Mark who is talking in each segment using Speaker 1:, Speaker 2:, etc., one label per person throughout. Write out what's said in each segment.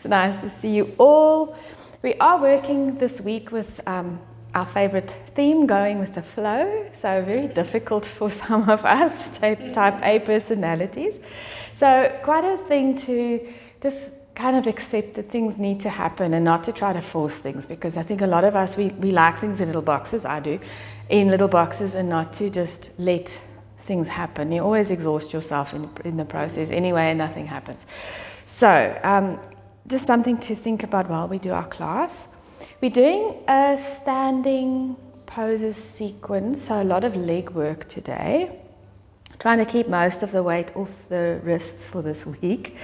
Speaker 1: nice to see you all. We are working this week with our favorite theme, going with the flow. So very difficult for some of us, type A personalities. So quite a thing to just kind of accept that things need to happen and not to try to force things, because I think a lot of us, we like things in little boxes, I do, in little boxes, and not to just let things happen. You always exhaust yourself in the process anyway, and nothing happens. So just something to think about while we do our class. We're doing a standing poses sequence, so a lot of leg work today. Trying to keep most of the weight off the wrists for this week.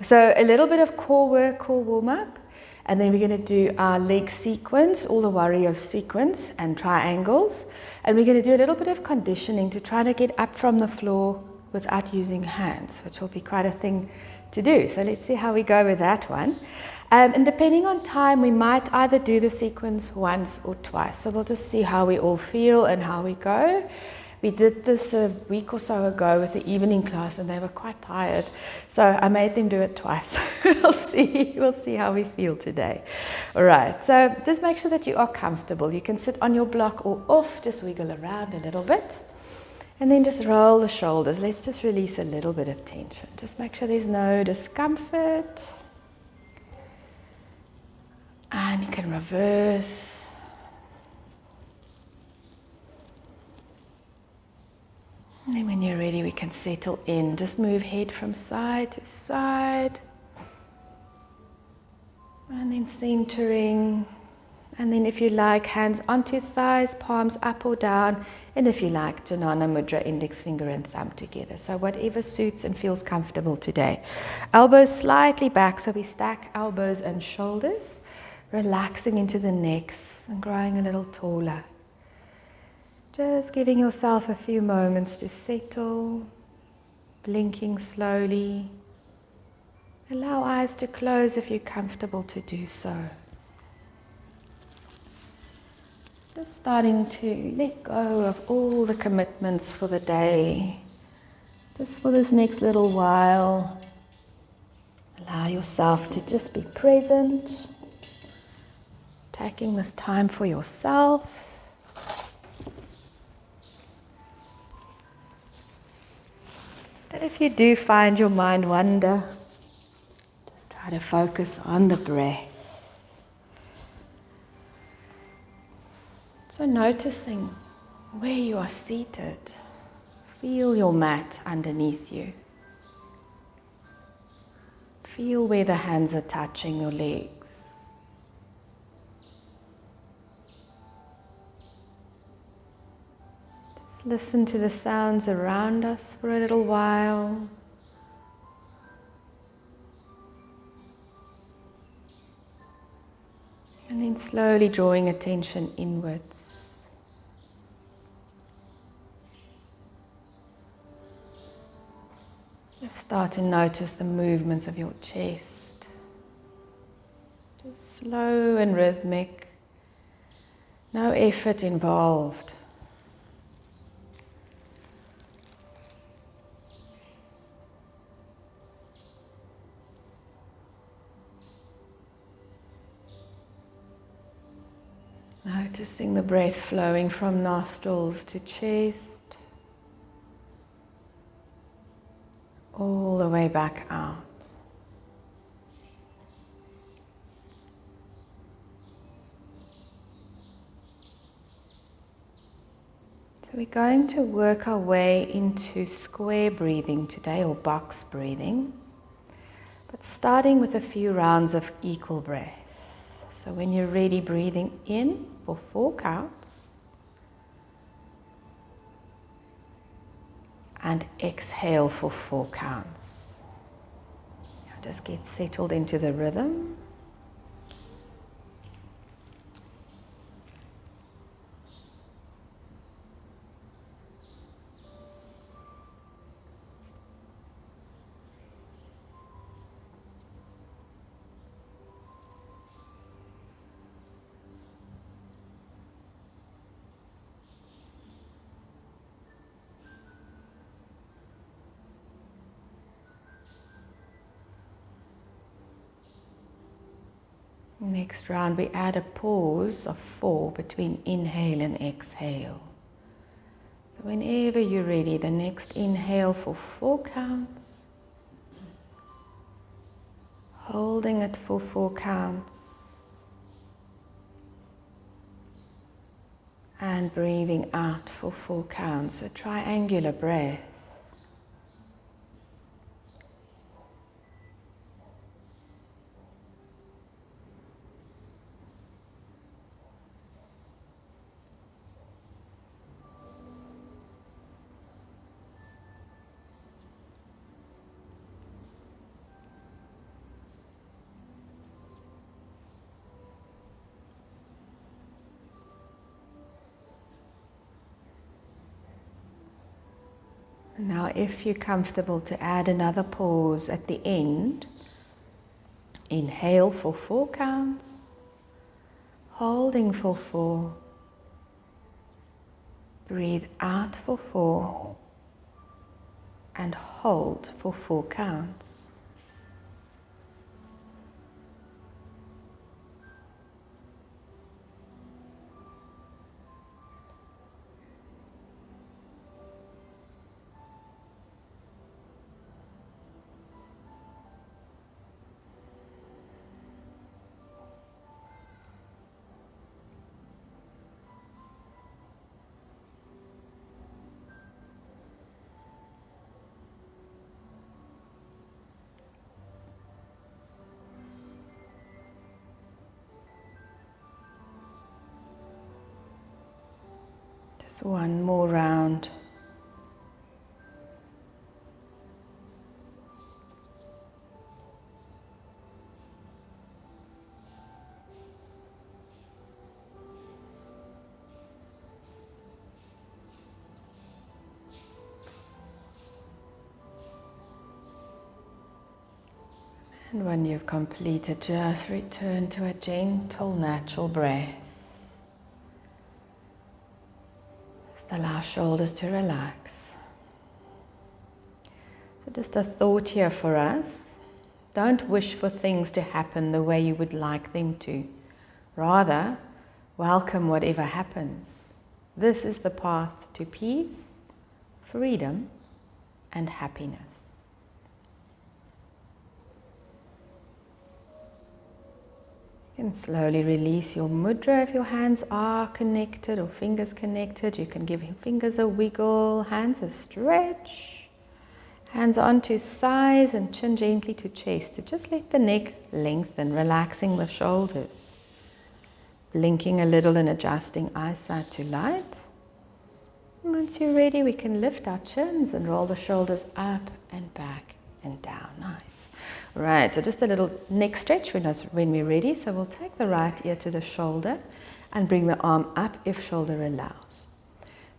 Speaker 1: So a little bit of core work, core warm-up, and then we're going to do our leg sequence, all the warrior sequence and triangles, and we're going to do a little bit of conditioning to try to get up from the floor without using hands, which will be quite a thing to do. So let's see how we go with that one. And depending on time, we might either do the sequence once or twice. So we'll just see how we all feel and how we go. We did this a week or so ago with the evening class, and they were quite tired. So I made them do it twice. We'll see how we feel today. All right, so just make sure that you are comfortable. You can sit on your block or off, just wiggle around a little bit. And then just roll the shoulders. Let's just release a little bit of tension. Just make sure there's no discomfort. And you can reverse. And then when you're ready, we can settle in. Just move head from side to side. And then centering. And then if you like, hands onto thighs, palms up or down. And if you like, Janana Mudra, index finger and thumb together. So whatever suits and feels comfortable today. Elbows slightly back, so we stack elbows and shoulders. Relaxing into the necks and growing a little taller. Just giving yourself a few moments to settle, blinking slowly. Allow eyes to close if you're comfortable to do so. Just starting to let go of all the commitments for the day. Just for this next little while, allow yourself to just be present, taking this time for yourself. But if you do find your mind wander, just try to focus on the breath. So noticing where you are seated, feel your mat underneath you. Feel where the hands are touching your legs. Just listen to the sounds around us for a little while. And then slowly drawing attention inwards. Just start to notice the movements of your chest. Just slow and rhythmic. No effort involved. Noticing the breath flowing from nostrils to chest, all the way back out. So we're going to work our way into square breathing today, or box breathing, but starting with a few rounds of equal breath. So when you're ready, breathing in for 4 counts and exhale for 4 counts. Now just get settled into the rhythm. Next round we add a pause of 4 between inhale and exhale. So whenever you're ready, the next inhale for 4 counts. Holding it for 4 counts. And breathing out for 4 counts, a triangular breath. Now, if you're comfortable to add another pause at the end, inhale for 4 counts, holding for 4, breathe out for 4, and hold for 4 counts. Just one more round. And when you've completed, just return to a gentle, natural breath. Just allow shoulders to relax. So just a thought here for us. Don't wish for things to happen the way you would like them to. Rather, welcome whatever happens. This is the path to peace, freedom, and happiness. You can slowly release your mudra if your hands are connected or fingers connected. You can give your fingers a wiggle, hands a stretch. Hands onto thighs and chin gently to chest. To just let the neck lengthen, relaxing the shoulders. Blinking a little and adjusting eyesight to light. And once you're ready, we can lift our chins and roll the shoulders up and back and down. Nice. Right, so just a little neck stretch when we're ready. So we'll take the right ear to the shoulder and bring the arm up if shoulder allows.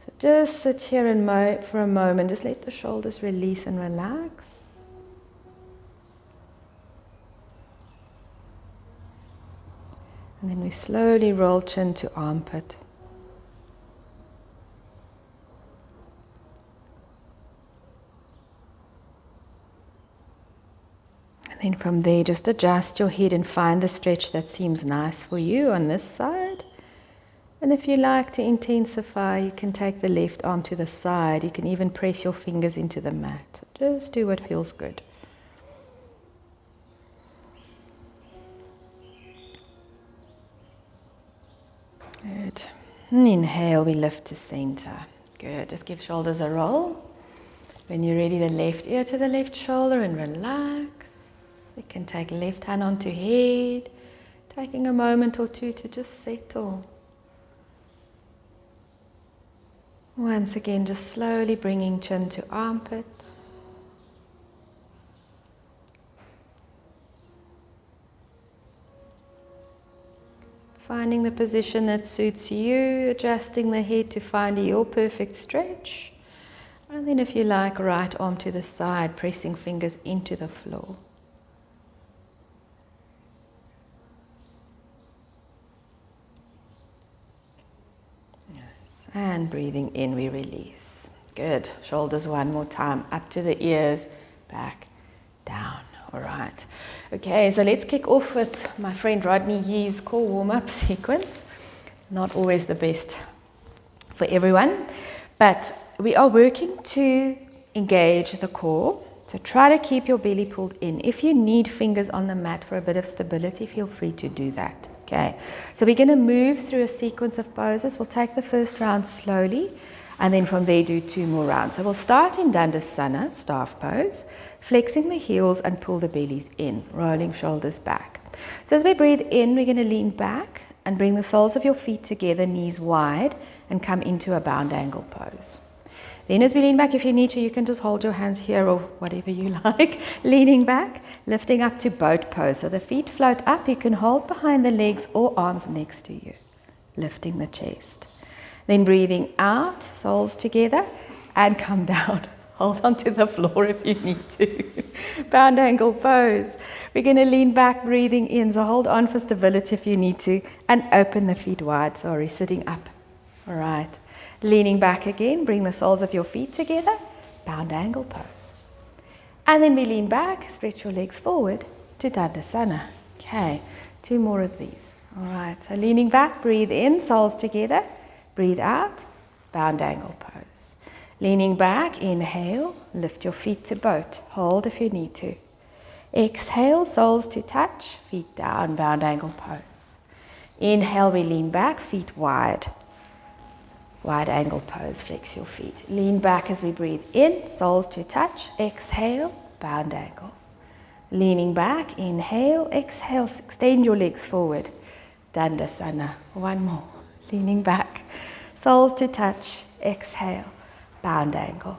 Speaker 1: So just sit here and for a moment, just let the shoulders release and relax. And then we slowly roll chin to armpit. And then from there, just adjust your head and find the stretch that seems nice for you on this side. And if you like to intensify, you can take the left arm to the side. You can even press your fingers into the mat. Just do what feels good. Good. And inhale, we lift to center. Good. Just give shoulders a roll. When you're ready, the left ear to the left shoulder and relax. We can take left hand onto head, taking a moment or two to just settle. Once again, just slowly bringing chin to armpit. Finding the position that suits you, adjusting the head to find your perfect stretch. And then if you like, right arm to the side, pressing fingers into the floor. And breathing in, we release. Good. Shoulders one more time, up to the ears, back, down. All right. Okay, so let's kick off with my friend Rodney Yee's core warm-up sequence. Not always the best for everyone, but we are working to engage the core. So try to keep your belly pulled in. If you need fingers on the mat for a bit of stability, feel free to do that. Okay, so we're going to move through a sequence of poses. We'll take the first round slowly, and then from there do 2 more rounds. So we'll start in Dandasana, staff pose, flexing the heels and pull the bellies in, rolling shoulders back. So as we breathe in, we're going to lean back and bring the soles of your feet together, knees wide, and come into a bound angle pose. Then as we lean back, if you need to, you can just hold your hands here or whatever you like. Leaning back, lifting up to boat pose. So the feet float up, you can hold behind the legs or arms next to you, lifting the chest. Then breathing out, soles together, and come down. Hold onto the floor if you need to. Bound angle pose. We're going to lean back, breathing in. So hold on for stability if you need to, and open the feet wide. Sorry, sitting up. All right. Leaning back again, bring the soles of your feet together, bound angle pose. And then we lean back, stretch your legs forward to Dandasana. Okay, 2 more of these. All right, so leaning back, breathe in, soles together, breathe out, bound angle pose. Leaning back, inhale, lift your feet to boat, hold if you need to. Exhale, soles to touch, feet down, bound angle pose. Inhale, we lean back, feet wide. Wide angle pose, flex your feet. Lean back as we breathe in, soles to touch. Exhale, bound angle. Leaning back, inhale, exhale, extend your legs forward. Dandasana, 1 more. Leaning back, soles to touch. Exhale, bound angle.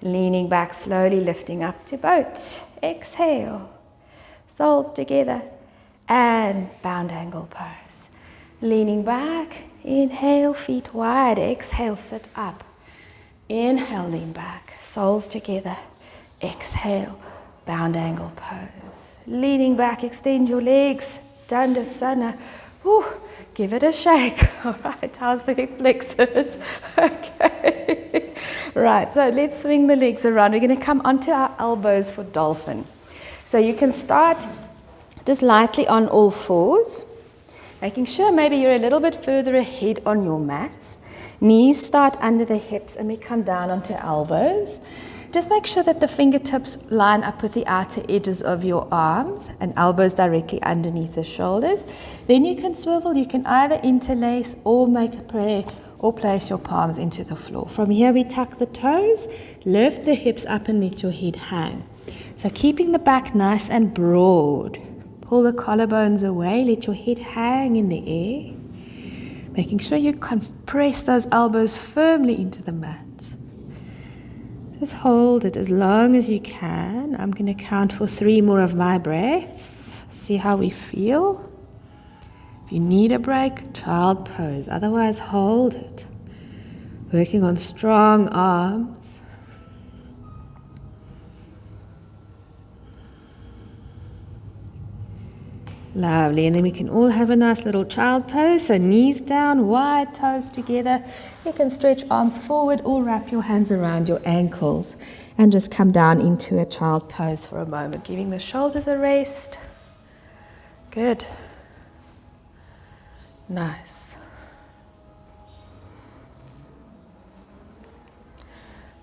Speaker 1: Leaning back, slowly lifting up to boat. Exhale, soles together, and bound angle pose. Leaning back, inhale, feet wide, exhale, sit up. Inhale, lean back, soles together, exhale, bound angle pose. Leaning back, extend your legs, Dandasana. Woo, give it a shake. All right, how's the hip flexors? Okay. Right, so let's swing the legs around. We're going to come onto our elbows for dolphin. So you can start just lightly on all fours. Making sure maybe you're a little bit further ahead on your mats. Knees start under the hips and we come down onto elbows. Just make sure that the fingertips line up with the outer edges of your arms and elbows directly underneath the shoulders. Then you can swivel, you can either interlace or make a prayer or place your palms into the floor. From here we tuck the toes, lift the hips up and let your head hang. So keeping the back nice and broad. Pull the collarbones away, let your head hang in the air. Making sure you compress those elbows firmly into the mat. Just hold it as long as you can. I'm going to count for 3 more of my breaths. See how we feel. If you need a break, child pose. Otherwise, hold it. Working on strong arms. Lovely, and then we can all have a nice little child pose. So knees down, wide toes together. You can stretch arms forward or wrap your hands around your ankles and just come down into a child pose for a moment, giving the shoulders a rest. Good. Nice.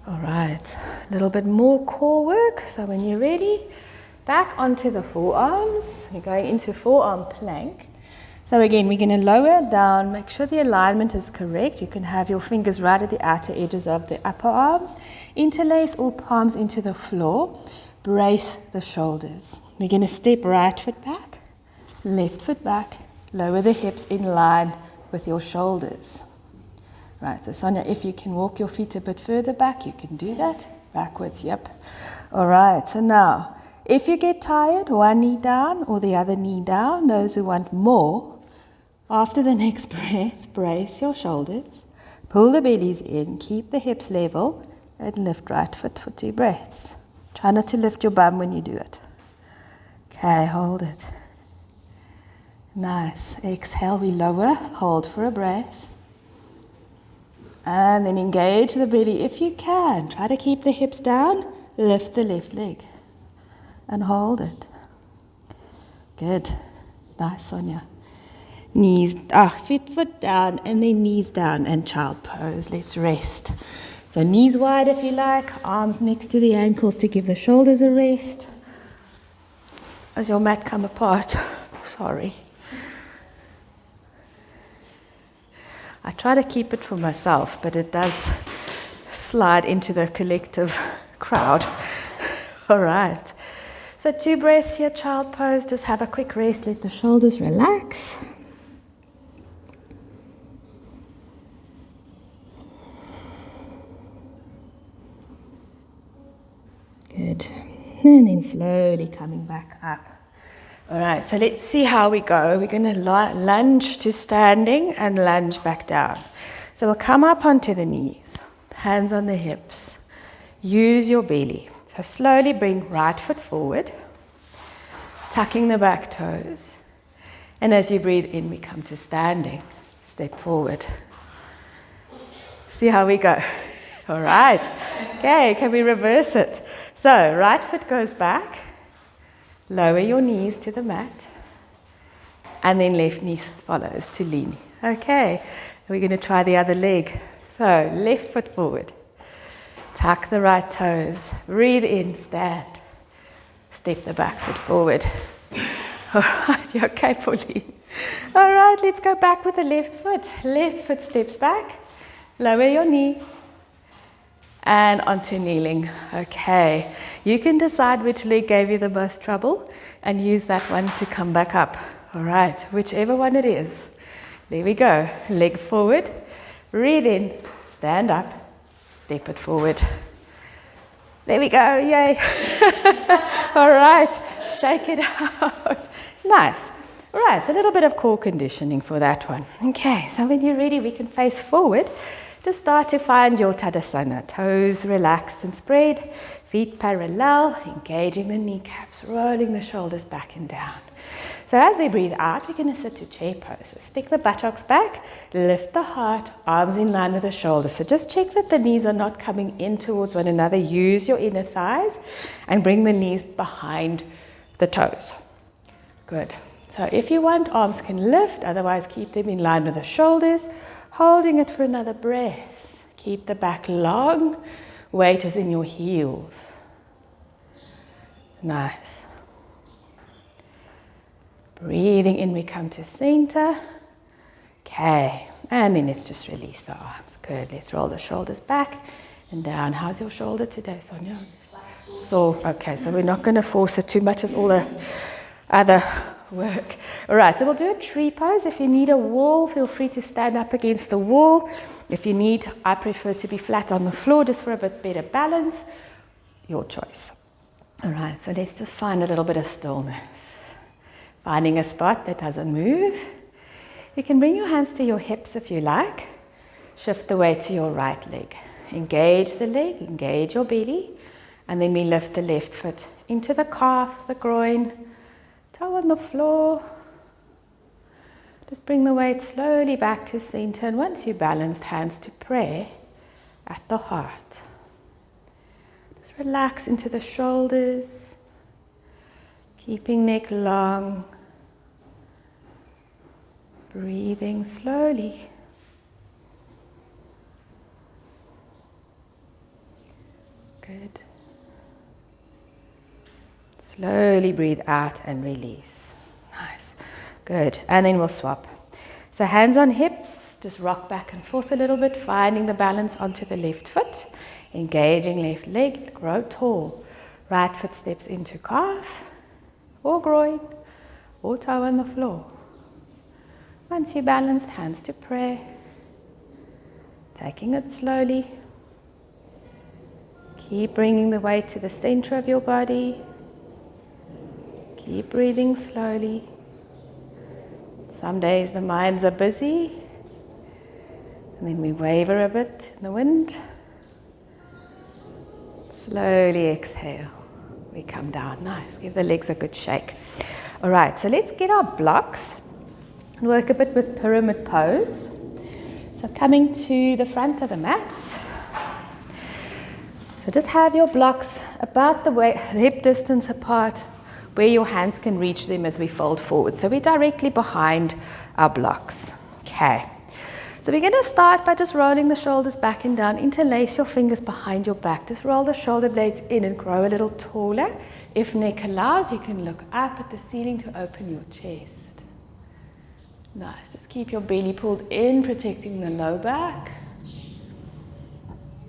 Speaker 1: All right, a little bit more core work. So when you're ready, back onto the forearms. You're going into forearm plank. So again, we're going to lower down, make sure the alignment is correct. You can have your fingers right at the outer edges of the upper arms. Interlace all palms into the floor. Brace the shoulders. We're going to step right foot back, left foot back. Lower the hips in line with your shoulders. Right, so Sonia, if you can walk your feet a bit further back, you can do that. Backwards, yep. All right, so now, if you get tired, one knee down or the other knee down, those who want more, after the next breath, brace your shoulders, pull the bellies in, keep the hips level, and lift right foot for 2 breaths. Try not to lift your bum when you do it. Okay, hold it. Nice. Exhale, we lower, hold for a breath. And then engage the belly if you can. Try to keep the hips down, lift the left leg. And hold it. Good. Nice, Sonia. Knees, foot down, and then knees down, and child pose. Let's rest. So knees wide if you like, arms next to the ankles to give the shoulders a rest. As your mat come apart, sorry. I try to keep it for myself, but it does slide into the collective crowd. All right. So 2 breaths here, child pose. Just have a quick rest. Let the shoulders relax. Good. And then slowly coming back up. All right, so let's see how we go. We're going to lunge to standing and lunge back down. So we'll come up onto the knees, hands on the hips. Use your belly. So slowly bring right foot forward, tucking the back toes. And as you breathe in, we come to standing. Step forward. See how we go. All right. Okay, can we reverse it? So right foot goes back. Lower your knees to the mat. And then left knee follows to lean. Okay, we're going to try the other leg. So left foot forward. Tuck the right toes. Breathe in, stand. Step the back foot forward. All right, you okay, Pauline? All right, let's go back with the left foot. Left foot steps back. Lower your knee. And onto kneeling. Okay, you can decide which leg gave you the most trouble and use that one to come back up. All right, whichever one it is. There we go. Leg forward. Breathe in. Stand up. Step it forward. There we go. Yay. All right, shake it out. Nice. All right, a little bit of core conditioning for that one. Okay, so when you're ready, we can face forward. Just start to find your Tadasana. Toes relaxed and spread, feet parallel, engaging the kneecaps, rolling the shoulders back and down. So as we breathe out, we're going to sit to chair pose. So stick the buttocks back, lift the heart, arms in line with the shoulders. So just check that the knees are not coming in towards one another. Use your inner thighs and bring the knees behind the toes. Good. So if you want, arms can lift, otherwise keep them in line with the shoulders. Holding it for another breath. Keep the back long. Weight is in your heels. Nice. Breathing in, we come to center. Okay, and then let's just release the arms. Good, let's roll the shoulders back and down. How's your shoulder today, Sonia? Sore. Okay, so we're not going to force it too much as all the other work. All right, so we'll do a tree pose. If you need a wall, feel free to stand up against the wall. If you need, I prefer to be flat on the floor just for a bit better balance. Your choice. All right, so let's just find a little bit of stillness. Finding a spot that doesn't move. You can bring your hands to your hips if you like. Shift the weight to your right leg. Engage the leg, engage your belly, and then we lift the left foot into the calf, the groin, toe on the floor. Just bring the weight slowly back to center, and once you're balanced, hands to prayer at the heart. Just relax into the shoulders, keeping neck long, breathing slowly. Good. Slowly breathe out and release. Nice. Good. And then we'll swap. So hands on hips, just rock back and forth a little bit, finding the balance onto the left foot. Engaging left leg, grow tall. Right foot steps into calf, or groin, or toe on the floor. Once you're balanced, hands to prayer. Taking it slowly. Keep bringing the weight to the center of your body. Keep breathing slowly. Some days the minds are busy, and then we waver a bit in the wind. Slowly exhale. We come down. Nice. Give the legs a good shake. All right, so let's get our blocks and work a bit with pyramid pose. So coming to the front of the mats. So just have your blocks about the hip distance apart, where your hands can reach them as we fold forward. So we're directly behind our blocks. Okay. So we're going to start by just rolling the shoulders back and down. Interlace your fingers behind your back. Just roll the shoulder blades in and grow a little taller. If neck allows, you can look up at the ceiling to open your chest. Nice. Just keep your belly pulled in, protecting the low back.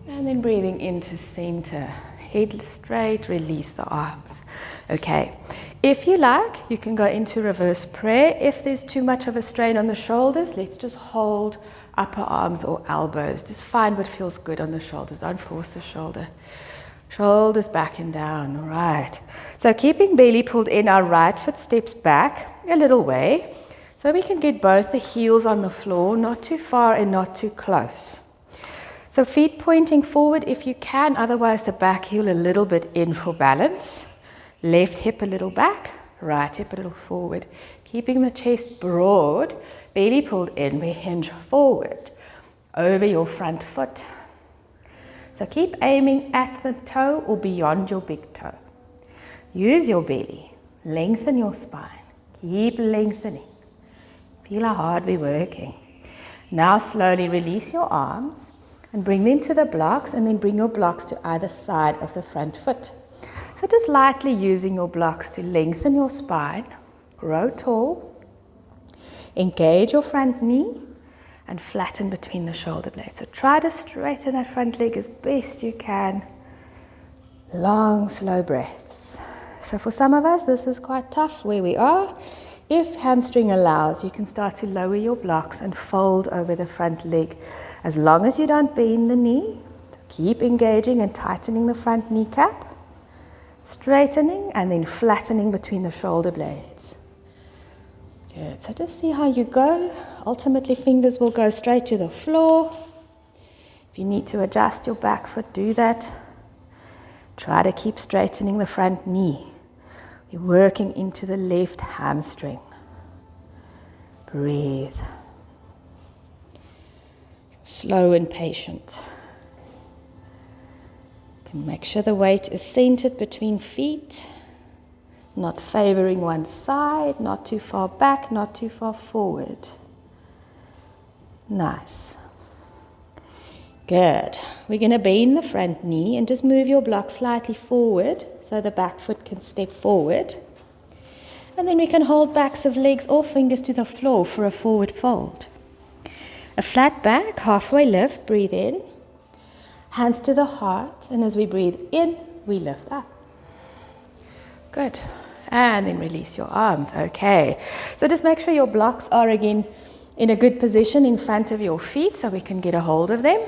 Speaker 1: And then breathing into center. Head straight, release the arms. Okay. If you like, you can go into reverse prayer. If there's too much of a strain on the shoulders, let's just hold upper arms or elbows. Just find what feels good on the shoulders. Don't force the shoulder. Shoulders back and down. All right. So keeping belly pulled in, our right foot steps back a little way. So we can get both the heels on the floor, not too far and not too close. So feet pointing forward if you can, otherwise the back heel a little bit in for balance. Left hip a little back, right hip a little forward. Keeping the chest broad, belly pulled in, we hinge forward over your front foot. So keep aiming at the toe or beyond your big toe. Use your belly, lengthen your spine, keep lengthening. Feel how hard we're working. Now slowly release your arms and bring them to the blocks, and then bring your blocks to either side of the front foot. So just lightly using your blocks to lengthen your spine, grow tall, engage your front knee, and flatten between the shoulder blades. So try to straighten that front leg as best you can. Long, slow breaths. So for some of us, this is quite tough where we are. If hamstring allows, you can start to lower your blocks and fold over the front leg. As long as you don't bend the knee, keep engaging and tightening the front kneecap, straightening and then flattening between the shoulder blades. Good, so just see how you go. Ultimately, fingers will go straight to the floor. If you need to adjust your back foot, do that. Try to keep straightening the front knee. You're working into the left hamstring. Breathe. Slow and patient. You can make sure the weight is centered between feet, not favoring one side, not too far back, not too far forward. Nice. Good. We're going to bend the front knee and just move your block slightly forward so the back foot can step forward. And then we can hold backs of legs or fingers to the floor for a forward fold. A flat back, halfway lift, breathe in. Hands to the heart, and as we breathe in, we lift up. Good. And then release your arms. Okay. So just make sure your blocks are again in a good position in front of your feet so we can get a hold of them.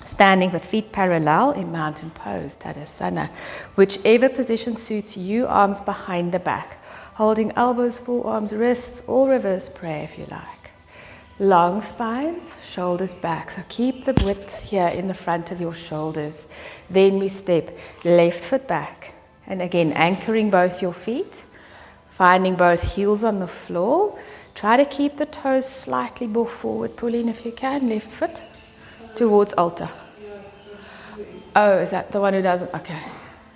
Speaker 1: Standing with feet parallel in mountain pose, Tadasana. Whichever position suits you, arms behind the back. Holding elbows, forearms, wrists, or reverse prayer if you like. Long spines, shoulders back. So keep the width here in the front of your shoulders. Then we step left foot back. And again, anchoring both your feet. Finding both heels on the floor. Try to keep the toes slightly more forward. Pull in if you can, left foot. Towards altar. Oh, is that the one who doesn't? Okay.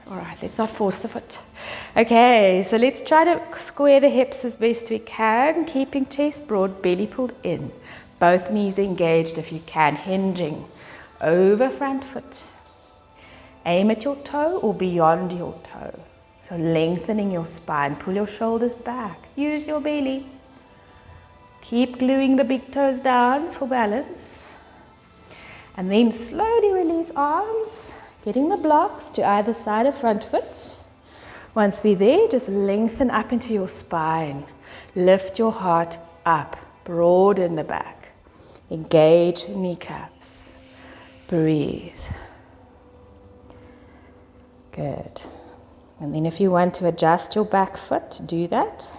Speaker 1: All right, let's not force the foot. Okay, so let's try to square the hips as best we can, keeping chest broad, belly pulled in. Both knees engaged if you can, hinging over front foot. Aim at your toe or beyond your toe. So lengthening your spine, pull your shoulders back, use your belly. Keep gluing the big toes down for balance. And then slowly release arms, getting the blocks to either side of front foot. Once we're there, just lengthen up into your spine. Lift your heart up, broaden the back. Engage kneecaps. Breathe. Good. And then if you want to adjust your back foot, do that.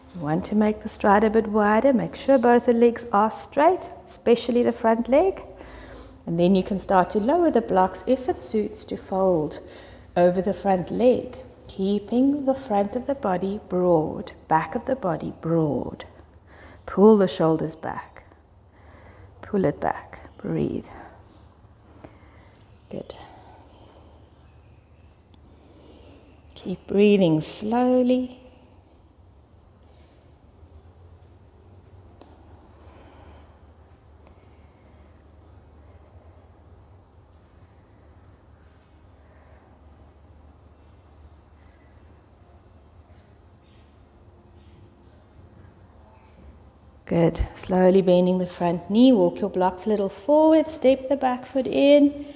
Speaker 1: If you want to make the stride a bit wider, make sure both the legs are straight, especially the front leg. And then you can start to lower the blocks if it suits to fold over the front leg, keeping the front of the body broad, back of the body broad. Pull the shoulders back. Pull it back. Breathe. Good. Keep breathing slowly. Good. Slowly bending the front knee. Walk your blocks a little forward. Step the back foot in.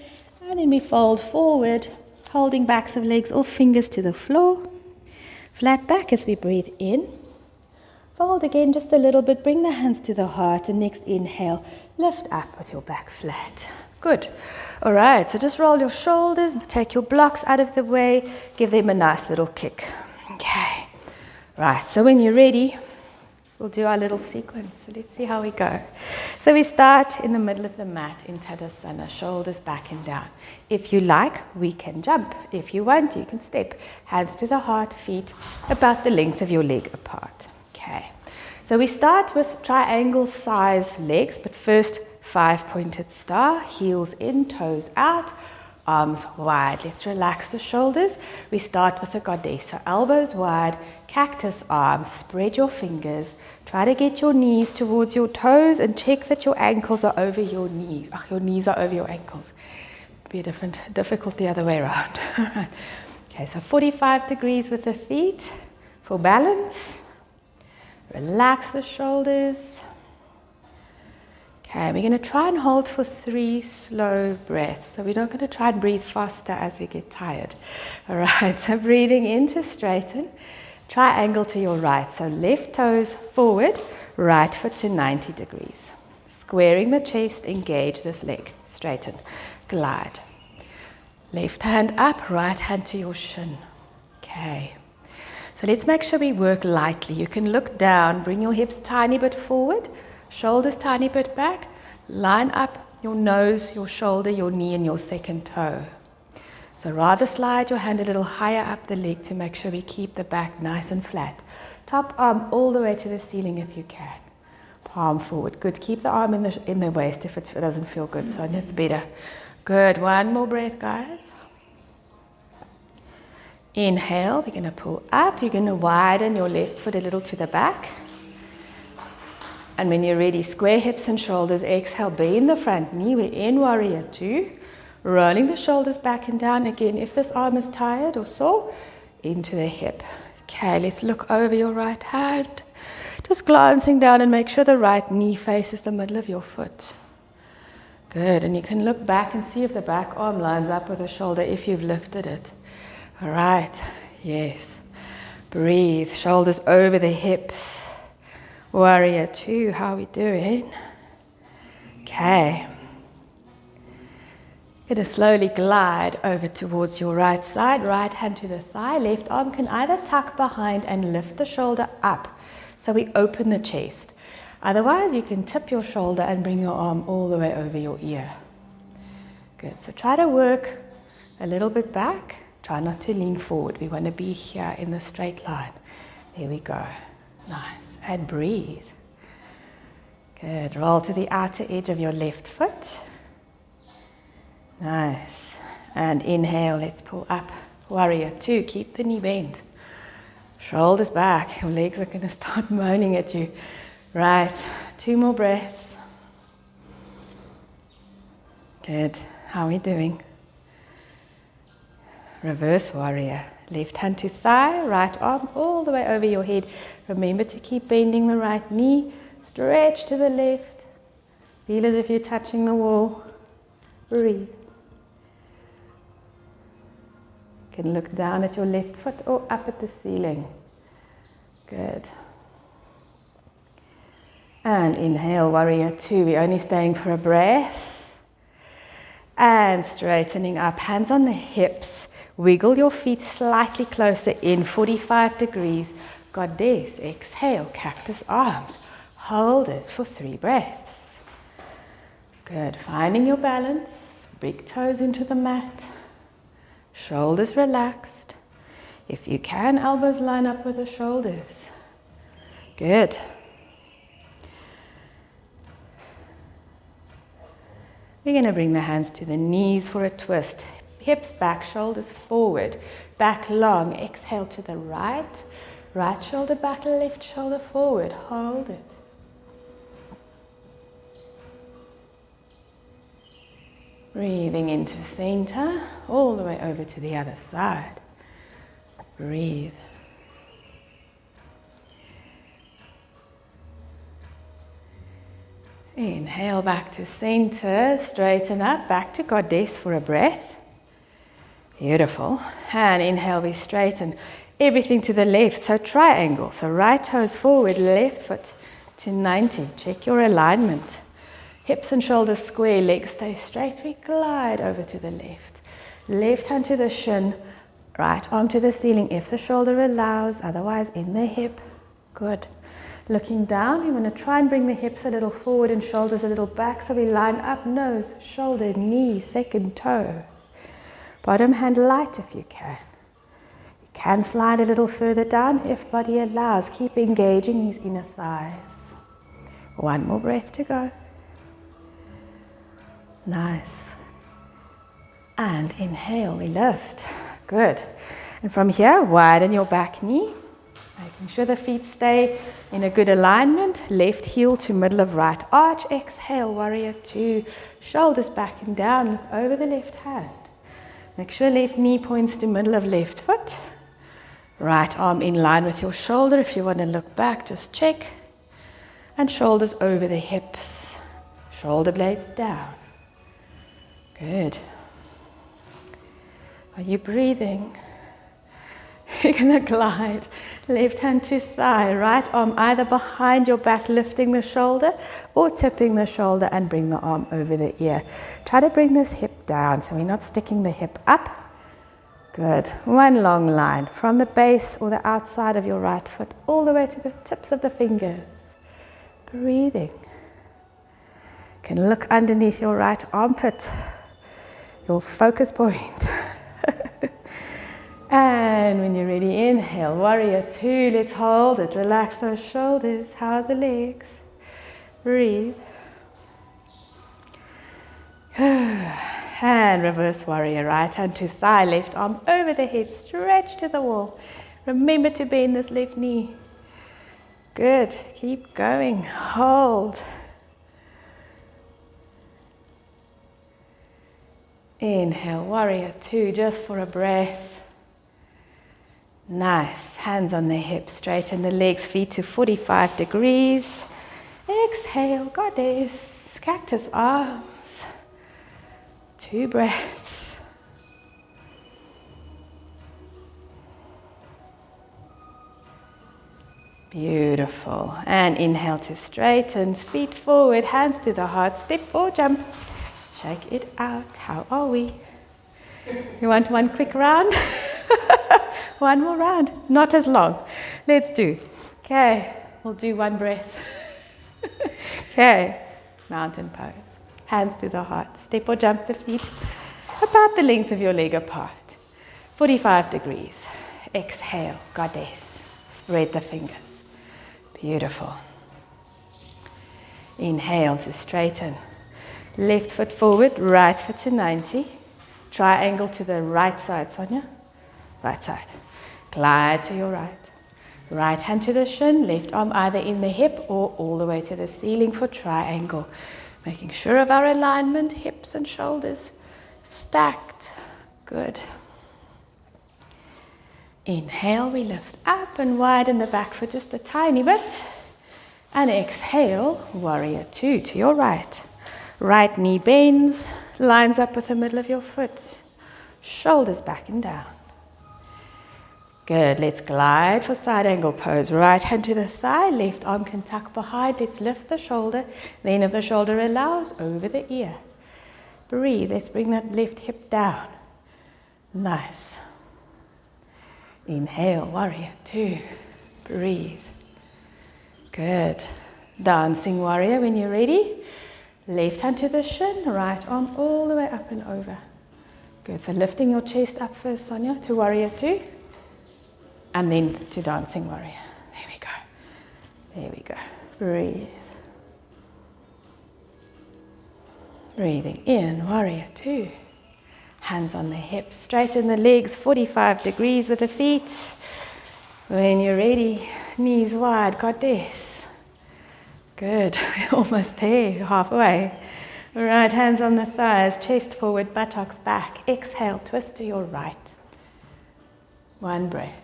Speaker 1: And then we fold forward, holding backs of legs or fingers to the floor. Flat back as we breathe in. Fold again just a little bit. Bring the hands to the heart. And next inhale, lift up with your back flat. Good. All right. So just roll your shoulders. Take your blocks out of the way. Give them a nice little kick. Okay. Right. So when you're ready, we'll do our little sequence. So let's see how we go. So we start in the middle of the mat in Tadasana, shoulders back and down. If you like, we can jump. If you want, you can step. Hands to the heart, feet about the length of your leg apart. Okay. So we start with triangle size legs, but first 5-pointed star, heels in, toes out, arms wide. Let's relax the shoulders. We start with the goddess. So elbows wide, cactus arms, spread your fingers. Try to get your knees towards your toes and check that your ankles are over your knees. Your knees are over your ankles. Be difficult the other way around. Okay, so 45 degrees with the feet for balance. Relax the shoulders. Okay, we're going to try and hold for 3 slow breaths. So we're not going to try and breathe faster as we get tired. All right, so breathing in to straighten. Triangle to your right. So left toes forward, right foot to 90 degrees. Squaring the chest, engage this leg. Straighten. Glide. Left hand up, right hand to your shin. Okay. So let's make sure we work lightly. You can look down, bring your hips tiny bit forward, shoulders tiny bit back. Line up your nose, your shoulder, your knee, and your second toe. So rather slide your hand a little higher up the leg to make sure we keep the back nice and flat. Top arm all the way to the ceiling if you can. Palm forward. Good. Keep the arm in the waist if it doesn't feel good, Sonia. It's better. Good. One more breath, guys. Inhale. We're going to pull up. You're going to widen your left foot a little to the back. And when you're ready, square hips and shoulders. Exhale. Bend the front knee. We're in warrior 2. Rolling the shoulders back and down again. If this arm is tired or sore, into the hip. Okay, let's look over your right hand. Just glancing down and make sure the right knee faces the middle of your foot. Good, and you can look back and see if the back arm lines up with the shoulder if you've lifted it. All right, yes. Breathe, shoulders over the hips. Warrior 2, how are we doing? Okay. Going to slowly glide over towards your right side, right hand to the thigh, left arm can either tuck behind and lift the shoulder up, so we open the chest. Otherwise, you can tip your shoulder and bring your arm all the way over your ear. Good, so try to work a little bit back, try not to lean forward. We want to be here in the straight line. There we go, nice, and breathe. Good, roll to the outer edge of your left foot. Nice. And inhale, let's pull up. Warrior 2, keep the knee bent. Shoulders back. Your legs are going to start moaning at you. Right. 2 more breaths. Good. How are we doing? Reverse warrior. Left hand to thigh, right arm all the way over your head. Remember to keep bending the right knee. Stretch to the left. Feel as if you're touching the wall. Breathe. You can look down at your left foot or up at the ceiling. Good. And inhale, warrior 2. We're only staying for a breath. And straightening up, hands on the hips. Wiggle your feet slightly closer in, 45 degrees. Goddess, exhale, cactus arms. Hold it for 3 breaths. Good, finding your balance. Big toes into the mat. Shoulders relaxed. If you can, elbows line up with the shoulders. Good. We're going to bring the hands to the knees for a twist. hips back, shoulders forward, back long. Exhale to the right. Right shoulder back, left shoulder forward. Hold it. Breathing into center, all the way over to the other side. Breathe. Inhale back to center, straighten up, back to goddess for a breath. Beautiful. And inhale, we straighten everything to the left, so triangle. So right toes forward, left foot to 90. Check your alignment. Hips and shoulders square, legs stay straight. We glide over to the left. Left hand to the shin, right arm to the ceiling if the shoulder allows, otherwise in the hip. Good. Looking down, we want to try and bring the hips a little forward and shoulders a little back, so we line up, nose, shoulder, knee, second toe. Bottom hand light if you can. You can slide a little further down if body allows. Keep engaging these inner thighs. One more breath to go. Nice. And inhale, we lift. Good. And from here, widen your back knee. Making sure the feet stay in a good alignment. Left heel to middle of right arch. Exhale, warrior two. Shoulders back and down. Look over the left hand. Make sure left knee points to middle of left foot. Right arm in line with your shoulder. If you want to look back, just check. And shoulders over the hips. Shoulder blades down. Good. Are you breathing? You're going to glide. Left hand to thigh, right arm either behind your back, lifting the shoulder, or tipping the shoulder and bring the arm over the ear. Try to bring this hip down so we're not sticking the hip up. Good. One long line from the base or the outside of your right foot all the way to the tips of the fingers. Breathing. You can look underneath your right armpit, your focus point. And when you're ready, inhale, warrior two. Let's hold it. Relax those shoulders. How are the legs? Breathe. And reverse warrior. Right hand to thigh, left arm over the head. Stretch to the wall. Remember to bend this left knee. Good. Keep going. Hold. Inhale, warrior two, just for a breath. Nice. Hands on the hips, straighten the legs, feet to 45 degrees. Exhale, goddess, cactus arms. 2 breaths. Beautiful. And inhale to straighten, feet forward, hands to the heart, step or jump. Shake it out. How are we? You want one quick round? One more round. Not as long. Let's do. Okay. We'll do one breath. Okay. Mountain pose. Hands to the heart. Step or jump the feet about the length of your leg apart. 45 degrees. Exhale. Goddess. Spread the fingers. Beautiful. Inhale to straighten. Left foot forward, right foot to 90. Triangle to the right side, Sonia. Right side. Glide to your right. Right hand to the shin, left arm either in the hip or all the way to the ceiling for triangle. Making sure of our alignment, hips and shoulders stacked. Good. Inhale, we lift up and widen the back for just a tiny bit. And exhale, warrior two to your right. Right knee bends, lines up with the middle of your foot. Shoulders back and down. Good, let's glide for side angle pose. Right hand to the thigh, left arm can tuck behind. Let's lift the shoulder, then if the shoulder allows, over the ear. Breathe, let's bring that left hip down. Nice. Inhale, warrior two. Breathe. Good. Dancing warrior when you're ready. Left hand to the shin, right arm all the way up and over. Good, so lifting your chest up first, Sonia, to warrior two. And then to dancing warrior. There we go. There we go. Breathe. Breathing in, warrior two. Hands on the hips, straighten the legs 45 degrees with the feet. When you're ready, knees wide, goddess. Good, we're almost there, halfway. Right, hands on the thighs, chest forward, buttocks back. Exhale, twist to your right. One breath.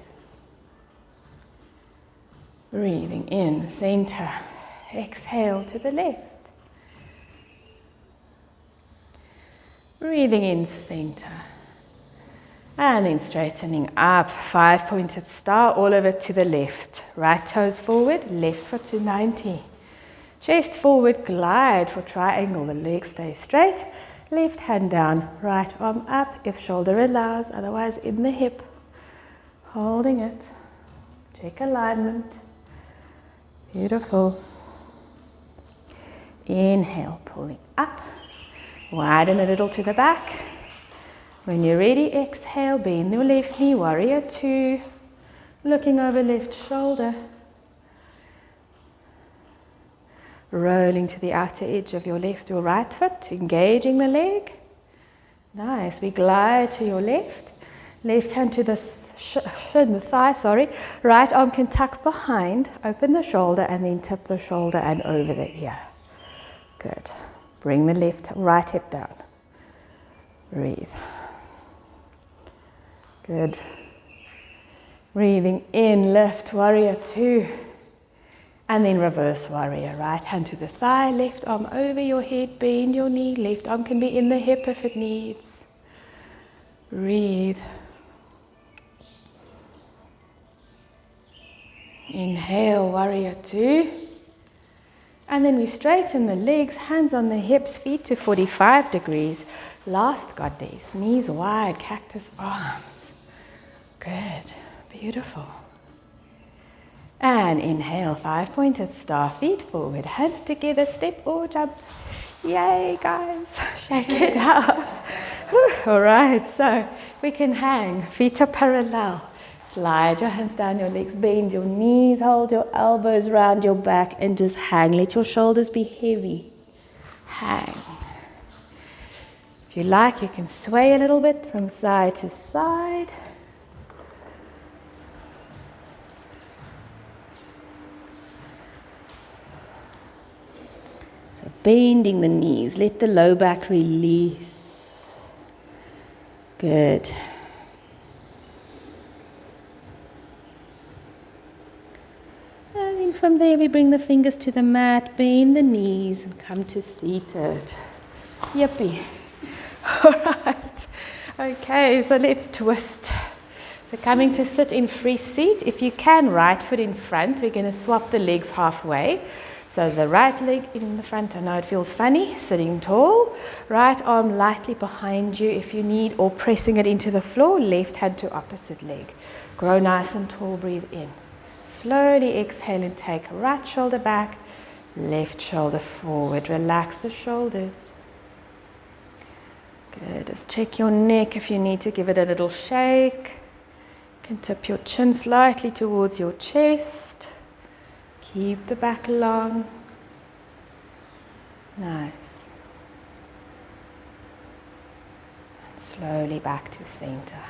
Speaker 1: Breathing in, center. Exhale to the left. Breathing in, center. And then straightening up, 5-pointed star, all over to the left. Right toes forward, left foot to 90. Chest forward, glide for triangle, the legs stay straight. Left hand down, right arm up if shoulder allows, otherwise in the hip. Holding it. Check alignment. Beautiful. Inhale, pulling up. Widen a little to the back. When you're ready, exhale, bend your left knee, warrior two. Looking over left shoulder. Rolling to the outer edge of your left or right foot, engaging the leg. Nice, we glide to your left. Left hand to the shin, the thigh, sorry. Right arm can tuck behind, open the shoulder and then tip the shoulder and over the ear. Good. Bring the right hip down. Breathe. Good. Breathing in, lift, warrior two. And then reverse warrior. Right hand to the thigh, left arm over your head, bend your knee. Left arm can be in the hip if it needs. Breathe. Inhale, warrior two. And then we straighten the legs, hands on the hips, feet to 45 degrees. Last goddess, knees wide, cactus arms. Good, beautiful. And inhale, 5-pointed star, feet forward, hands together, step or jump. Yay, guys, shake it out. All right, so we can hang, feet are parallel. Slide your hands down your legs, bend your knees, hold your elbows around your back and just hang. Let your shoulders be heavy. Hang. If you like, you can sway a little bit from side to side. So bending the knees, let the low back release. Good. And then from there we bring the fingers to the mat, bend the knees and come to seated. Yippee. All right. Okay, so let's twist. So coming to sit in free seat. If you can, right foot in front. We're going to swap the legs halfway. So the right leg in the front. I know it feels funny, sitting tall. Right arm lightly behind you if you need, or pressing it into the floor. Left hand to opposite leg. Grow nice and tall, breathe in. Slowly exhale and take right shoulder back, left shoulder forward. Relax the shoulders. Good. Just check your neck if you need to give it a little shake. You can tip your chin slightly towards your chest. Keep the back long. Nice. And slowly back to center.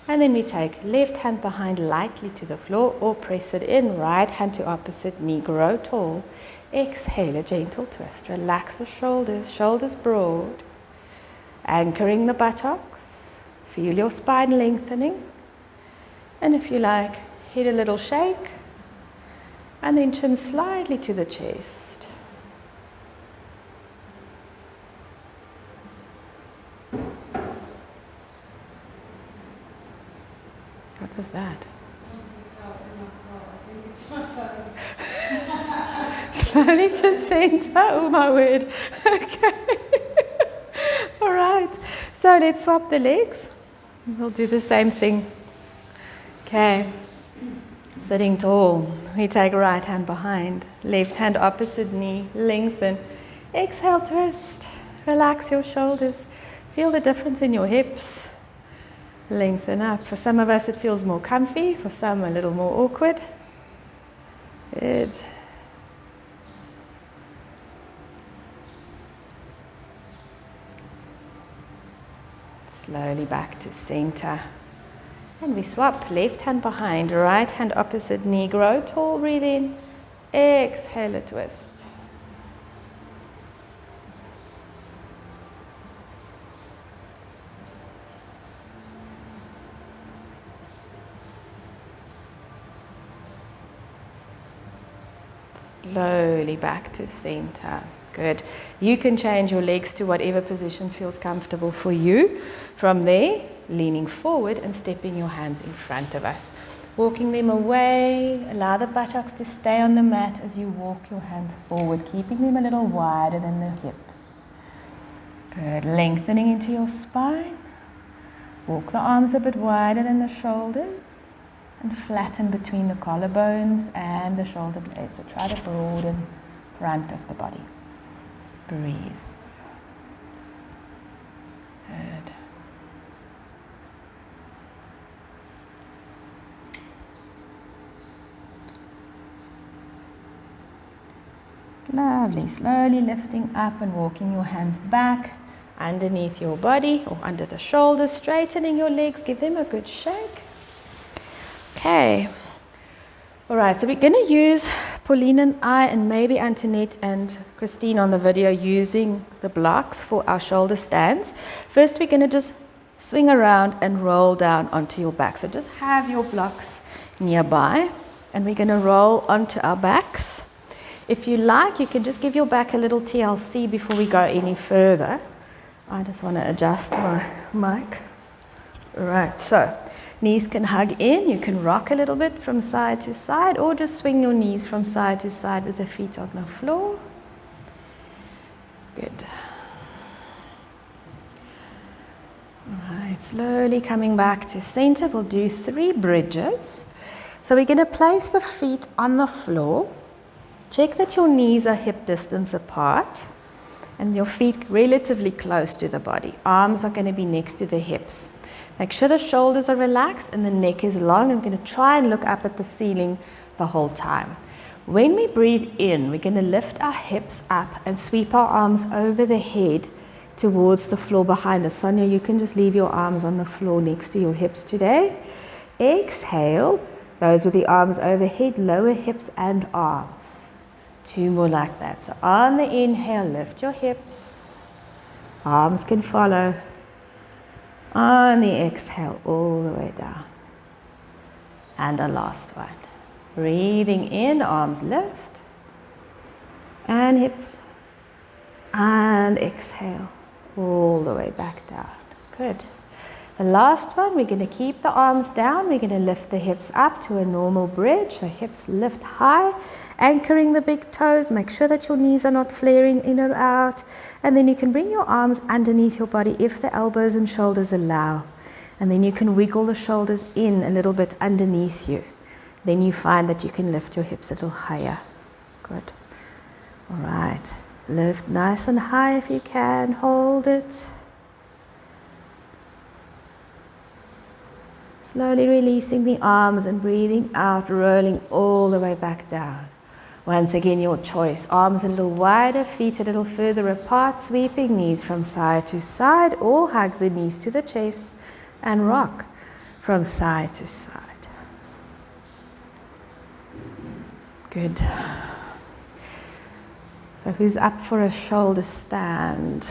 Speaker 1: And then we take left hand behind lightly to the floor or press it in. Right hand to opposite knee. Grow tall. Exhale, a gentle twist. Relax the shoulders, shoulders broad. Anchoring the buttocks. Feel your spine lengthening. And if you like, hit a little shake. And then chin slightly to the chest. What was that? Slowly to center. Oh my word. Okay. All right. So let's swap the legs. We'll do the same thing. Okay. Sitting tall. We take right hand behind. Left hand opposite knee. Lengthen. Exhale, twist. Relax your shoulders. Feel the difference in your hips. Lengthen up. For some of us it feels more comfy, for some a little more awkward. Good. Slowly back to center. And we swap, left hand behind, right hand opposite knee. Grow tall, breathe in. Exhale a twist. Slowly back to center. Good. You can change your legs to whatever position feels comfortable for you. From there, leaning forward and stepping your hands in front of us. Walking them away. Allow the buttocks to stay on the mat as you walk your hands forward, keeping them a little wider than the hips. Good. Lengthening into your spine. Walk the arms a bit wider than the shoulders. And flatten between the collarbones and the shoulder blades. So try to broaden front of the body. Breathe. Good. Lovely. Slowly lifting up and walking your hands back underneath your body or under the shoulders. Straightening your legs. Give them a good shake. Okay, all right, so we're going to use Pauline and I and maybe Antoinette and Christine on the video using the blocks for our shoulder stands. First, we're going to just swing around and roll down onto your back. So just have your blocks nearby and we're going to roll onto our backs. If you like, you can just give your back a little TLC before we go any further. I just want to adjust my mic. All right, so knees can hug in, you can rock a little bit from side to side or just swing your knees from side to side with the feet on the floor. Good. All right, slowly coming back to center. We'll do 3 bridges. So we're going to place the feet on the floor. Check that your knees are hip distance apart and your feet relatively close to the body. Arms are going to be next to the hips. Make sure the shoulders are relaxed and the neck is long. I'm going to try and look up at the ceiling the whole time. When we breathe in, we're going to lift our hips up and sweep our arms over the head towards the floor behind us. Sonia, you can just leave your arms on the floor next to your hips today. Exhale, those with the arms overhead, lower hips and arms. 2 more like that. So on the inhale, lift your hips. Arms can follow. On the exhale, all the way down. And the last one. Breathing in, arms lift. And hips. And exhale, all the way back down. Good. The last one, we're going to keep the arms down. We're going to lift the hips up to a normal bridge. So hips lift high, anchoring the big toes. Make sure that your knees are not flaring in or out. And then you can bring your arms underneath your body if the elbows and shoulders allow. And then you can wiggle the shoulders in a little bit underneath you. Then you find that you can lift your hips a little higher. Good. All right. Lift nice and high if you can. Hold it. Slowly releasing the arms and breathing out, rolling all the way back down. Once again, your choice. Arms a little wider, feet a little further apart, sweeping knees from side to side, or hug the knees to the chest and rock from side to side. Good. So who's up for a shoulder stand?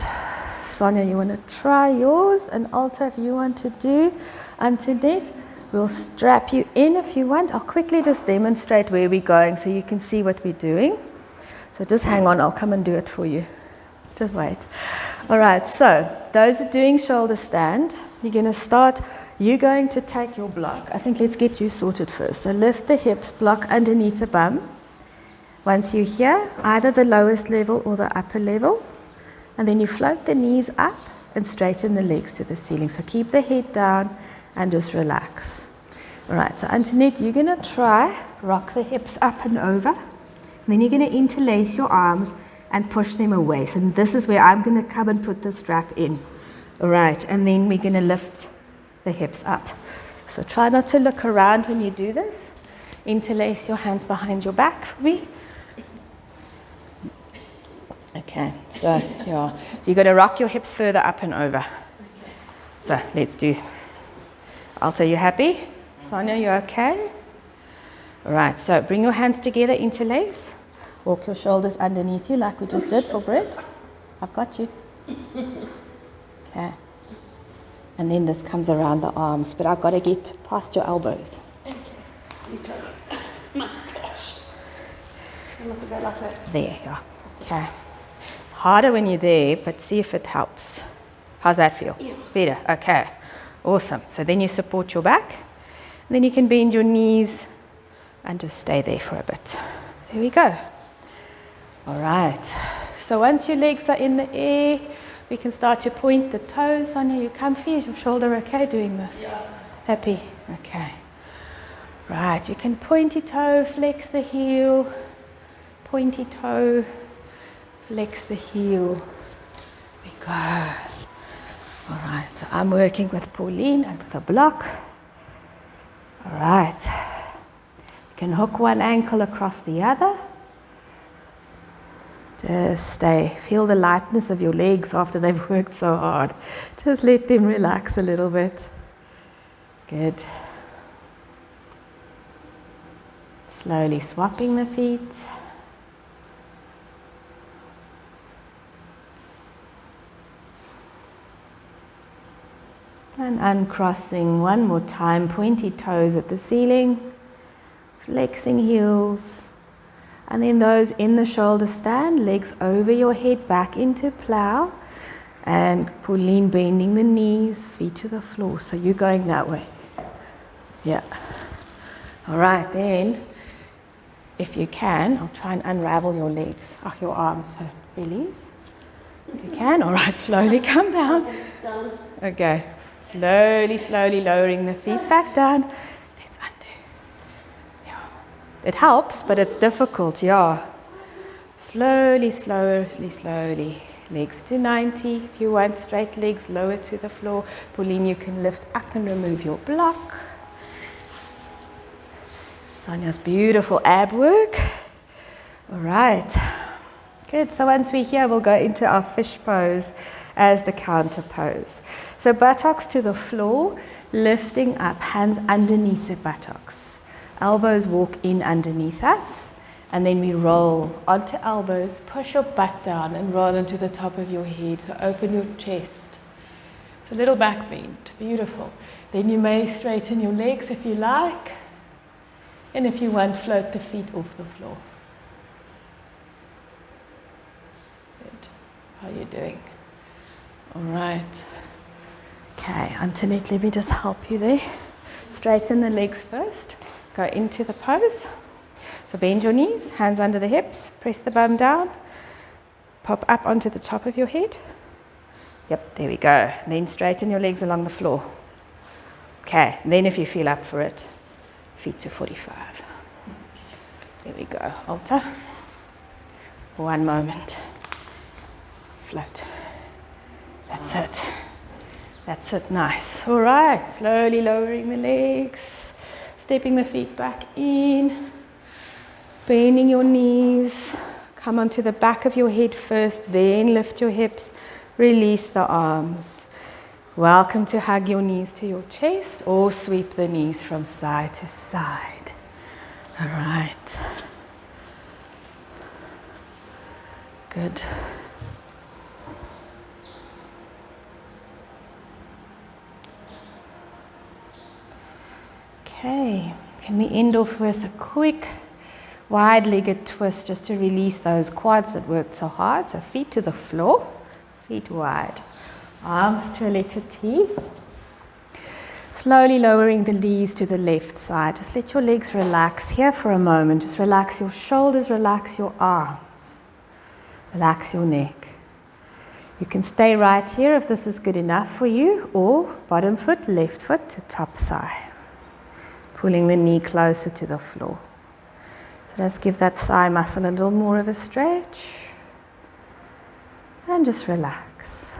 Speaker 1: Sonia, you want to try yours? And Alta, if you want to do. Antoinette, we'll strap you in if you want. I'll quickly just demonstrate where we're going so you can see what we're doing. So just hang on, I'll come and do it for you. Just wait. All right, so those are doing shoulder stand. You're going to start, you're going to take your block. I think let's get you sorted first. So lift the hips, block underneath the bum. Once you're here, either the lowest level or the upper level. And then you float the knees up and straighten the legs to the ceiling. So keep the head down and just relax. All right, so Antoinette, you're going to try rock the hips up and over. And then you're going to interlace your arms and push them away. So this is where I'm going to come and put the strap in. All right, and then we're going to lift the hips up. So try not to look around when you do this. Interlace your hands behind your back for me. Okay, so you're going to rock your hips further up and over. So So let's do. Alta, you happy? Sonia, you okay? All right, so bring your hands together, interlace. Walk your shoulders underneath you like we just did for Britt. I've got you. Okay. And then this comes around the arms, but I've got to get past your elbows.
Speaker 2: My gosh. I must go like that.
Speaker 1: There you are. Okay. Harder when you're there, but see if it helps. How's that feel?
Speaker 2: Yeah.
Speaker 1: Better. Okay. Awesome. So then you support your back. And then you can bend your knees and just stay there for a bit. There we go. All right. So once your legs are in the air, we can start to point the toes. Sonia, you comfy? Is your shoulder okay doing this?
Speaker 2: Yeah.
Speaker 1: Happy? Okay. Right. You can pointy toe, flex the heel. Pointy toe, flex the heel. There we go. All right. So I'm working with Pauline and with a block. All right. You can hook one ankle across the other. Just stay. Feel the lightness of your legs after they've worked so hard. Just let them relax a little bit. Good. Slowly swapping the feet. And uncrossing one more time, pointy toes at the ceiling, flexing heels. And then those in the shoulder stand, legs over your head, back into plow. And Pauline bending the knees, feet to the floor. So you're going that way. Yeah. All right, then, if you can, I'll try and unravel your legs, your arms. So release. If you can, all right, slowly come down.
Speaker 2: Down.
Speaker 1: Okay. Slowly lowering the feet back down. Let's undo. Yeah. It helps, but it's difficult, yeah. Slowly. Legs to 90. If you want straight legs, lower to the floor. Pauline, you can lift up and remove your block. Sonia's beautiful ab work. All right. Good. So once we're here, we'll go into our fish pose as the counter pose. So buttocks to the floor, lifting up, hands underneath the buttocks. Elbows walk in underneath us, and then we roll onto elbows, push your butt down and roll into the top of your head. So open your chest. It's a little back bend. Beautiful. Then you may straighten your legs if you like, and if you want, float the feet off the floor. Good. How are you doing? All right. Okay, Antoinette, let me just help you there. Straighten the legs first. Go into the pose. So bend your knees, hands under the hips, press the bum down, pop up onto the top of your head. Yep, there we go. And then straighten your legs along the floor. Okay, and then if you feel up for it, feet to 45. There we go. Alter. One moment. Float. That's it. That's it. Nice. All right. Slowly lowering the legs. Stepping the feet back in. Bending your knees. Come onto the back of your head first. Then lift your hips. Release the arms. Welcome to hug your knees to your chest or sweep the knees from side to side. All right. Good. Okay, can we end off with a quick wide-legged twist just to release those quads that worked so hard. So feet to the floor, feet wide, arms to a letter T. Slowly lowering the knees to the left side. Just let your legs relax here for a moment. Just relax your shoulders, relax your arms, relax your neck. You can stay right here if this is good enough for you, or bottom foot, left foot to top thigh. Pulling the knee closer to the floor. So let's give that thigh muscle a little more of a stretch. And just relax.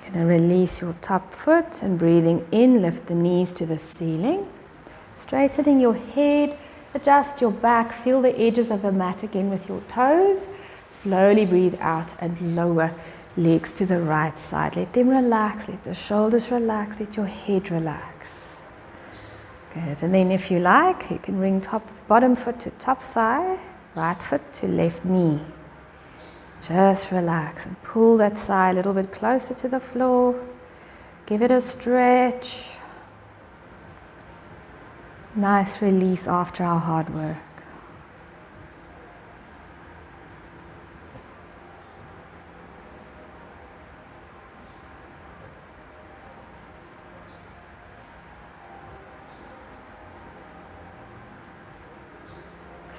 Speaker 1: Gonna release your top foot and breathing in, lift the knees to the ceiling. Straightening your head, adjust your back, feel the edges of the mat again with your toes. Slowly breathe out and lower legs to the right side. Let them relax, let the shoulders relax, let your head relax. Good, and then if you like, you can bring bottom foot to top thigh, right foot to left knee. Just relax and pull that thigh a little bit closer to the floor. Give it a stretch. Nice release after our hard work.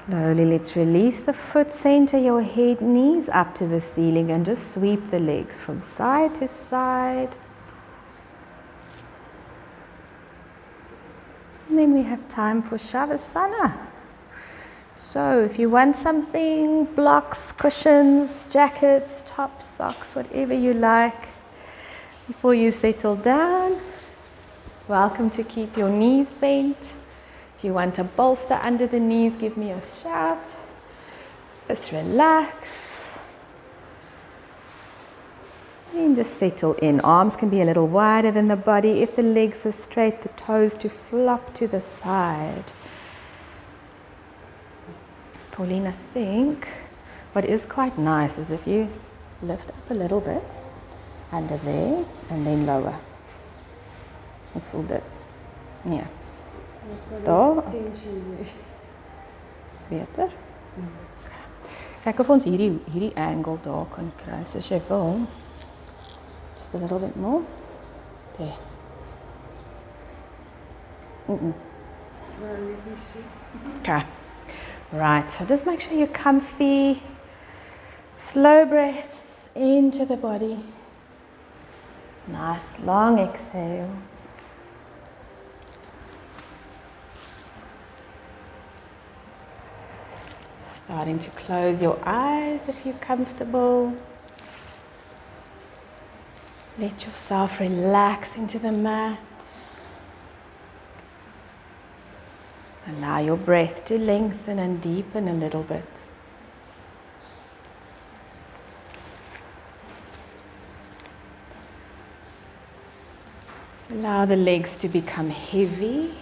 Speaker 1: Slowly let's release the foot, center your head, knees up to the ceiling and just sweep the legs from side to side. And then we have time for Shavasana. So if you want something, blocks, cushions, jackets, tops, socks, whatever you like, before you settle down, welcome to keep your knees bent. If you want a bolster under the knees, give me a shout. Just relax. And just settle in. Arms can be a little wider than the body. If the legs are straight, the toes to flop to the side. Pauline, I think what is quite nice is if you lift up a little bit under there and then lower. Ek voel dit. Nee. Daar. Beter. Kyk of ons hierdie angle daar kan kry. So as jy wil. Just a little bit more. There. Well,
Speaker 2: let me see.
Speaker 1: Okay. Right, so just make sure you're comfy. Slow breaths into the body. Nice long exhales. Starting to close your eyes if you're comfortable. Let yourself relax into the mat. Allow your breath to lengthen and deepen a little bit. Allow the legs to become heavy.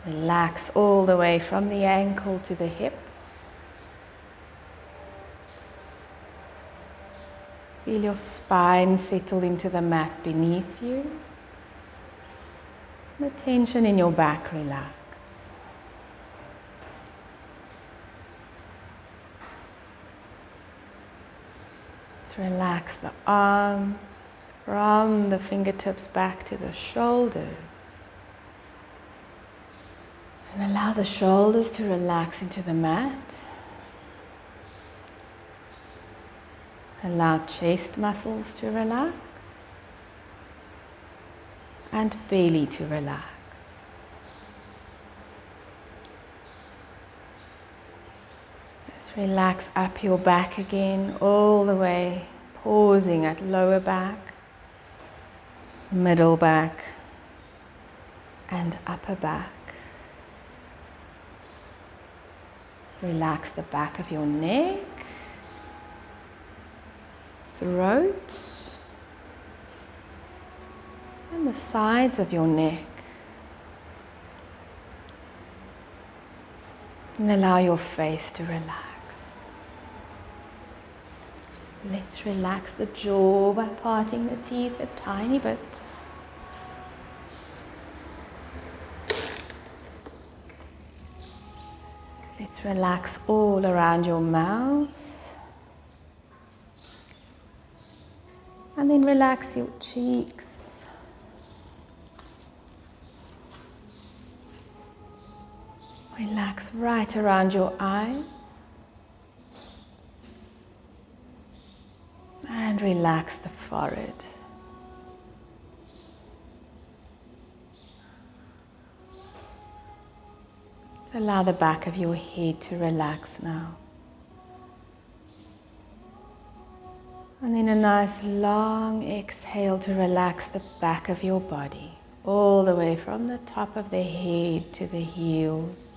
Speaker 1: Relax all the way from the ankle to the hip. Feel your spine settle into the mat beneath you. The tension in your back relax. Let's relax the arms from the fingertips back to the shoulders. And allow the shoulders to relax into the mat. Allow chest muscles to relax and belly to relax. Let's relax up your back again, all the way, pausing at lower back, middle back, and upper back. Relax the back of your neck, throat, and the sides of your neck. And allow your face to relax. Let's relax the jaw by parting the teeth a tiny bit. Let's relax all around your mouth. And then relax your cheeks. Relax right around your eyes. And relax the forehead. So allow the back of your head to relax now. And then a nice long exhale to relax the back of your body, all the way from the top of the head to the heels.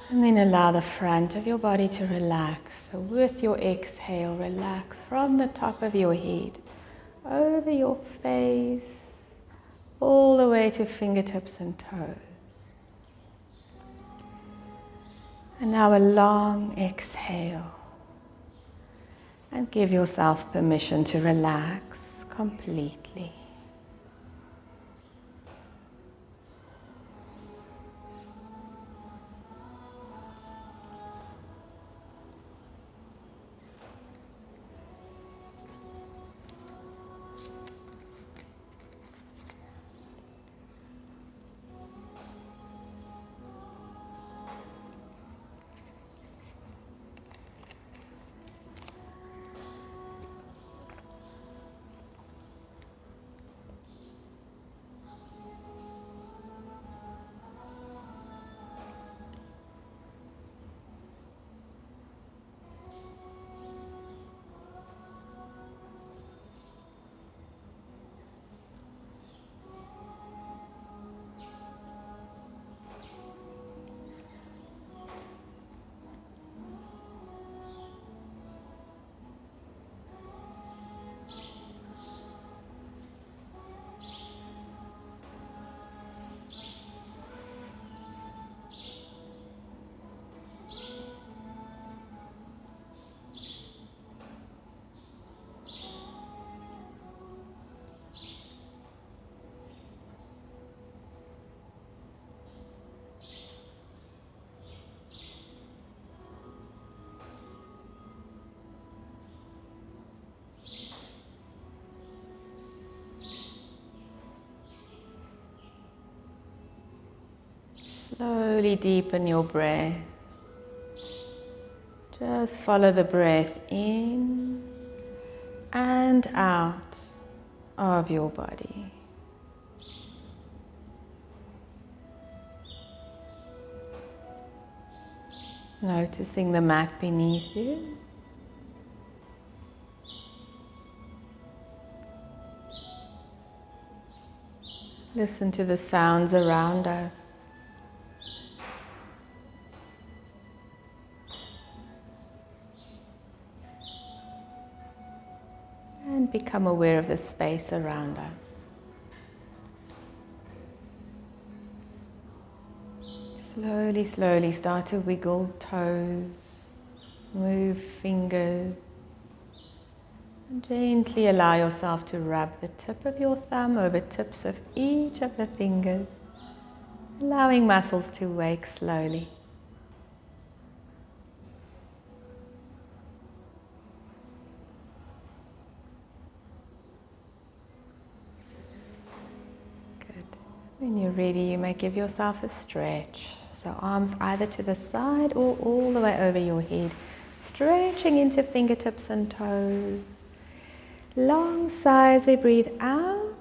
Speaker 1: And then allow the front of your body to relax. So with your exhale, relax from the top of your head, over your face, all the way to fingertips and toes. And now a long exhale. And give yourself permission to relax completely. Slowly deepen your breath. Just follow the breath in and out of your body. Noticing the mat beneath you. Listen to the sounds around us. And become aware of the space around us. Slowly, slowly start to wiggle toes, move fingers, and gently allow yourself to rub the tip of your thumb over tips of each of the fingers, allowing muscles to wake slowly. When you're ready, you may give yourself a stretch. So arms either to the side or all the way over your head, stretching into fingertips and toes. Long sighs, we breathe out.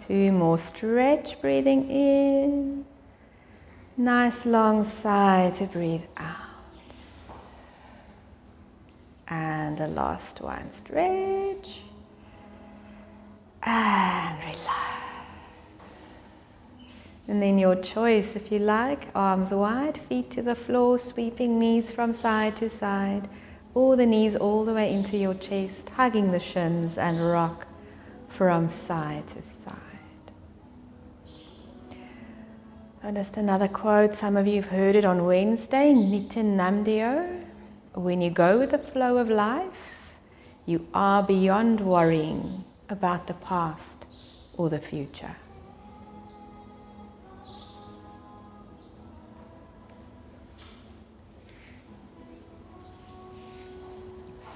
Speaker 1: 2 more, stretch, breathing in. Nice long sigh to breathe out. And a last one, stretch. And relax. And then your choice, if you like, arms wide, feet to the floor, sweeping knees from side to side, or the knees all the way into your chest, hugging the shins and rock from side to side. And just another quote, some of you have heard it on Wednesday, Nitin Namdeo. When you go with the flow of life, you are beyond worrying about the past or the future.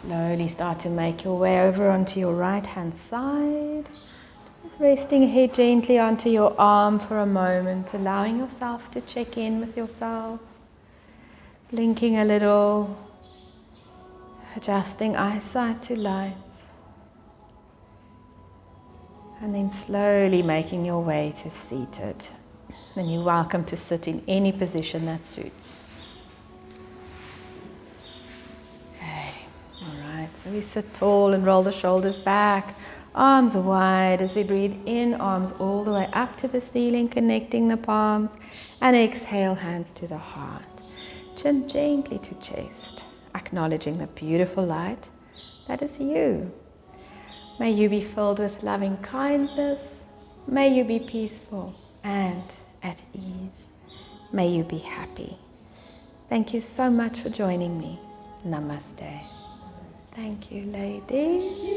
Speaker 1: Slowly start to make your way over onto your right hand side. Just resting head gently onto your arm for a moment, allowing yourself to check in with yourself. Blinking a little, adjusting eyesight to light. And then slowly making your way to seated. Then you're welcome to sit in any position that suits. So we sit tall and roll the shoulders back, arms wide as we breathe in, arms all the way up to the ceiling, connecting the palms, and exhale, hands to the heart. Chin gently to chest, acknowledging the beautiful light that is you. May you be filled with loving kindness. May you be peaceful and at ease. May you be happy. Thank you so much for joining me. Namaste. Thank you, ladies.